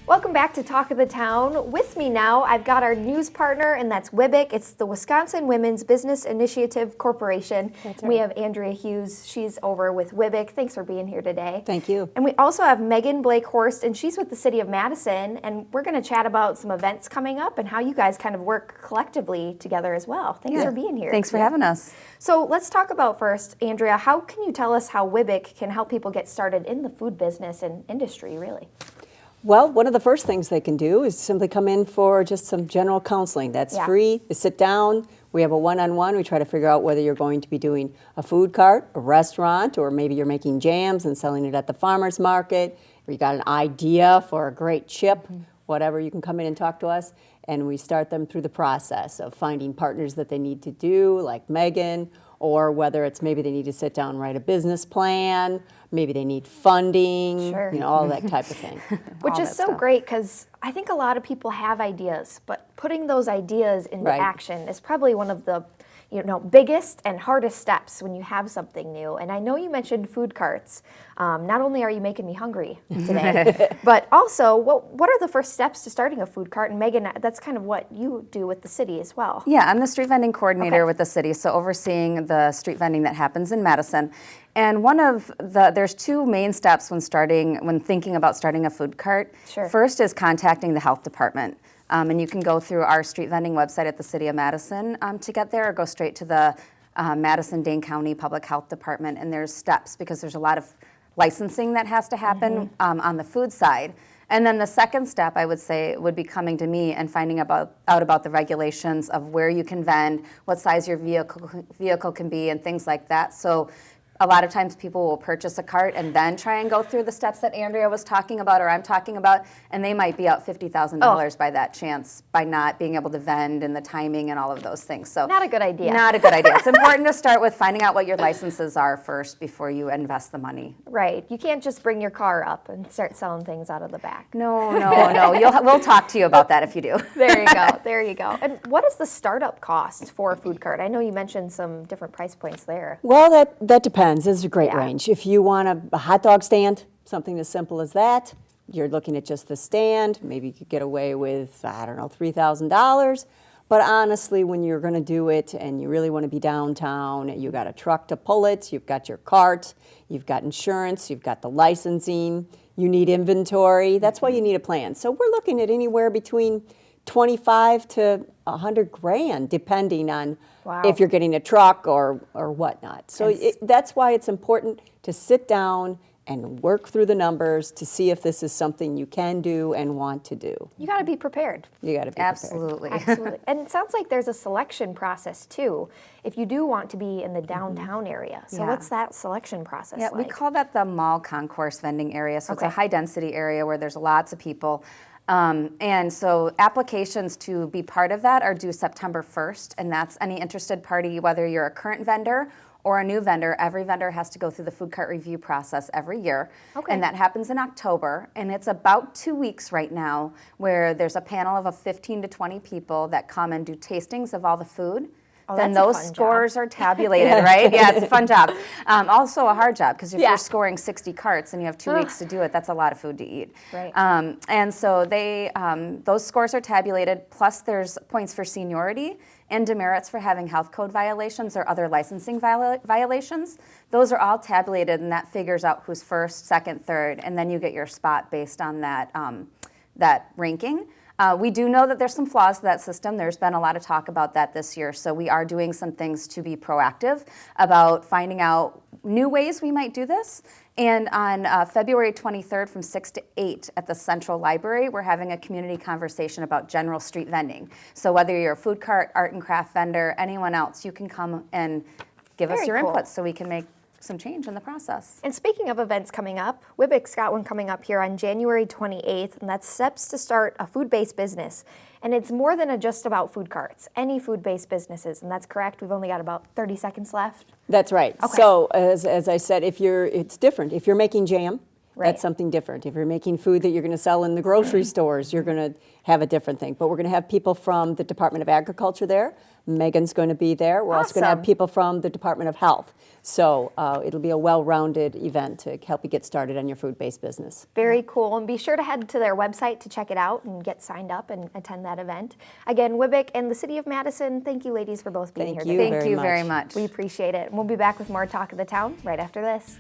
Welcome back to Talk of the Town. With me now, I've got our news partner, and that's WBIC. It's the Wisconsin Women's Business Initiative Corporation. That's right. We have Andrea Hughes. She's over with WBIC. Thanks for being here today. Thank you. And we also have Megan Blake Horst, and she's with the City of Madison. And we're going to chat about some events coming up and how you guys kind of work collectively together as well. Thanks for being here. Thanks for having us. So let's talk about first, Andrea, how can you tell us how WBIC can help people get started in the food business and industry, really? Well, one of the first things they can do is simply come in for just some general counseling. That's free. You sit down. We have a one-on-one. We try to figure out whether you're going to be doing a food cart, a restaurant, or maybe you're making jams and selling it at the farmer's market, or you got an idea for a great chip, whatever. You can come in and talk to us, and we start them through the process of finding partners that they need to do, like Megan, or whether it's maybe they need to sit down and write a business plan, maybe they need funding, all that type of thing. Which is so great because I think a lot of people have ideas, but putting those ideas into action is probably one of the biggest and hardest steps when you have something new. And I know you mentioned food carts. Not only are you making me hungry today, but also what are the first steps to starting a food cart? And Megan, that's kind of what you do with the city as well. Yeah, I'm the street vending coordinator with the city, so overseeing the street vending that happens in Madison. And there's two main steps when thinking about starting a food cart. Sure. First is contacting the health department. And you can go through our street vending website at the City of Madison to get there, or go straight to the Madison-Dane County Public Health Department. And there's steps because there's a lot of licensing that has to happen on the food side. And then the second step, I would say, would be coming to me and finding out about the regulations of where you can vend, what size your vehicle can be, and things like that. So a lot of times people will purchase a cart and then try and go through the steps that Andrea was talking about or I'm talking about, and they might be out $50,000 by that chance by not being able to vend and the timing and all of those things. So not a good idea. Not a good idea. It's important to start with finding out what your licenses are first before you invest the money. Right. You can't just bring your car up and start selling things out of the back. No. We'll talk to you about that if you do. There you go. There you go. And what is the startup cost for a food cart? I know you mentioned some different price points there. Well, that depends. There's a great range. If you want a hot dog stand, something as simple as that, you're looking at just the stand. Maybe you could get away with, $3,000. But honestly, when you're going to do it and you really want to be downtown, you got a truck to pull it, you've got your cart, you've got insurance, you've got the licensing, you need inventory. That's why you need a plan. So we're looking at anywhere between 25 to 100 grand, depending on if you're getting a truck or whatnot. So that's why it's important to sit down and work through the numbers to see if this is something you can do and want to do. You got to be prepared. You got to be Absolutely. prepared. Absolutely. And it sounds like there's a selection process too, if you do want to be in the downtown area. So what's that selection process like? We call that the mall concourse vending area. So it's a high density area where there's lots of people. And so applications to be part of that are due September 1st, and that's any interested party, whether you're a current vendor or a new vendor. Every vendor has to go through the food cart review process every year, and that happens in October, and it's about 2 weeks right now where there's a panel of 15 to 20 people that come and do tastings of all the food. Then those scores are tabulated, right? Yeah, it's a fun job. Also a hard job, because if you're scoring 60 carts and you have 2 weeks to do it, that's a lot of food to eat. Right. And so those scores are tabulated, plus there's points for seniority and demerits for having health code violations or other licensing violations. Those are all tabulated, and that figures out who's first, second, third, and then you get your spot based on that ranking. We do know that there's some flaws to that system. There's been a lot of talk about that this year, so we are doing some things to be proactive about finding out new ways we might do this. And on February 23rd from 6 to 8 at the Central Library, we're having a community conversation about general street vending. So whether you're a food cart, art and craft vendor, anyone else, you can come and give us your input so we can make some change in the process. And speaking of events coming up, WBIC's got one coming up here on January 28th, and that's Steps to Start a Food-Based Business. And it's more than just about food carts, any food-based businesses, and that's correct. We've only got about 30 seconds left. That's right. Okay. So as I said, it's different. If you're making jam, Right. That's something different. If you're making food that you're going to sell in the grocery stores, you're going to have a different thing. But we're going to have people from the Department of Agriculture there. Megan's going to be there. We're also going to have Awesome. people from the Department of Health. So it'll be a well-rounded event to help you get started on your food-based business. Very cool. And be sure to head to their website to check it out and get signed up and attend that event. Again, WIBIC and the City of Madison, thank you ladies for both being Thank here you today. Thank you very much. We appreciate it. And we'll be back with more Talk of the Town right after this.